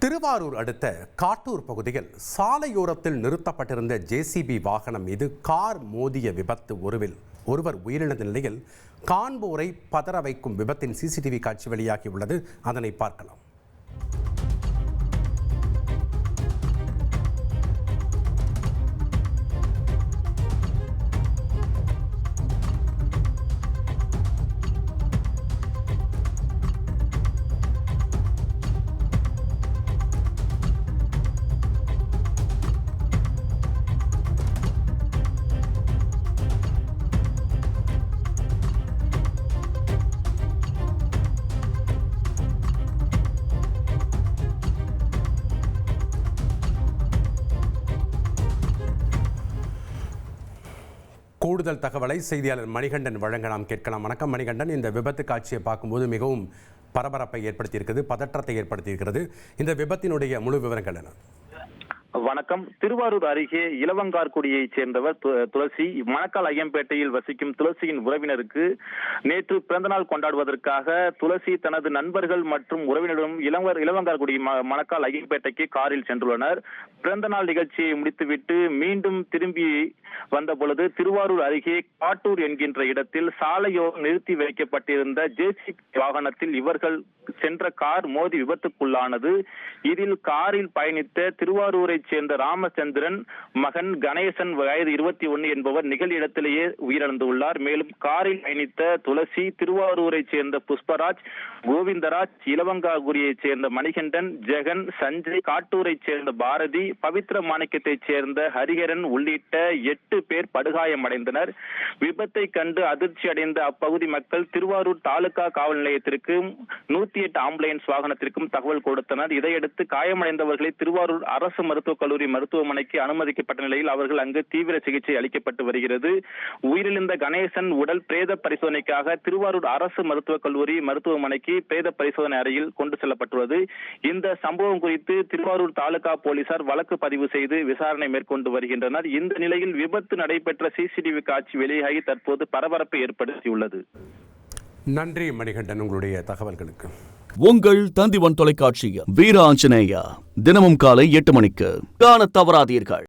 திருவாரூர் அடுத்த காட்டூர் பகுதியில் சாலையோரத்தில் நிறுத்தப்பட்டிருந்த ஜேசிபி வாகனம் மீது கார் மோதிய விபத்து ஒருவர் உயிரிழந்த நிலையில் காண்போரை பதற வைக்கும் விபத்தின் சிசிடிவி காட்சி வெளியாகியுள்ளது. அதனை பார்க்கலாம். கூடுதல் தகவலை செய்தியாளர் மணிகண்டன் வழங்க நாம் கேட்கலாம். வணக்கம் மணிகண்டன், இந்த விபத்து காட்சியை பார்க்கும்போது மிகவும் பரபரப்பை ஏற்படுத்தியிருக்கிறது, பதற்றத்தை ஏற்படுத்தியிருக்கிறது. இந்த விபத்தினுடைய முழு விவரங்கள் என்ன? வணக்கம். திருவாரூர் அருகே இலவங்கார்குடியைச் சேர்ந்தவர் துளசி. மணக்கால் ஐயம்பேட்டையில் வசிக்கும் துளசியின் உறவினருக்கு நேற்று பிறந்தநாள் கொண்டாடுவதற்காக துளசி தனது நண்பர்கள் மற்றும் உறவினரும் இலவங்கார்குடி மணக்கால் ஐயம்பேட்டைக்கு காரில் சென்றுள்ளனர். பிறந்தநாள் நிகழ்ச்சியை முடித்துவிட்டு மீண்டும் திரும்பி வந்த பொழுது திருவாரூர் அருகே காட்டூர் என்கின்ற இடத்தில் சாலையோரம் நிறுத்தி வைக்கப்பட்டிருந்த ஜேசிபி வாகனத்தில் இவர்கள் சென்ற கார் மோதி விபத்துக்குள்ளானது. இதில் காரில் பயணித்த திருவாரூரை சேர்ந்த ராமச்சந்திரன் மகன் கணேசன் வயது 21 என்பவர் நிகழ் இடத்திலேயே உயிரிழந்துள்ளார். மேலும் காரில் பயணித்த துளசி, திருவாரூரை சேர்ந்த புஷ்பராஜ், கோவிந்தராஜ், இலவங்காகுரியை சேர்ந்த மணிகண்டன், ஜெகன், சஞ்சய், காட்டூரை சேர்ந்த பாரதி, பவித்ர மாணிக்கத்தைச் சேர்ந்த ஹரிஹரன் உள்ளிட்ட 8 பேர் படுகாயமடைந்தனர். விபத்தை கண்டு அதிர்ச்சி அடைந்த அப்பகுதி மக்கள் திருவாரூர் தாலுகா காவல் நிலையத்திற்கும் 108 ஆம்புலன்ஸ் வாகனத்திற்கும் தகவல் கொடுத்தனர். இதையடுத்து காயமடைந்தவர்களை திருவாரூர் அரசு மருத்துவக் கல்லூரி மருத்துவமனைக்கு அனுமதிக்கப்பட்ட நிலையில் அவர்கள் அங்கு தீவிர சிகிச்சை அளிக்கப்பட்டு வருகிறது. உயிரிழந்த கணேசன் உடல் பிரேத பரிசோதனைக்காக திருவாரூர் அரசு மருத்துவக் கல்லூரி மருத்துவமனைக்கு பிரேத பரிசோதனை அறையில் கொண்டு செல்லப்பட்டுள்ளது. இந்த சம்பவம் குறித்து திருவாரூர் தாலுகா போலீசார் வழக்கு பதிவு செய்து விசாரணை மேற்கொண்டு வருகின்றனர். இந்த நிலையில் விபத்து நடைபெற்ற சிசிடிவி காட்சி வெளியாகி தற்போது பரபரப்பை ஏற்படுத்தியுள்ளது. நன்றி மணிகண்டன், உங்களுடைய தகவல்களுக்கு. உங்கள் தந்திவன் தொலைக்காட்சியில் வீர ஆஞ்சநேயா தினமும் காலை 8 மணிக்கு காண தவறாதீர்கள்.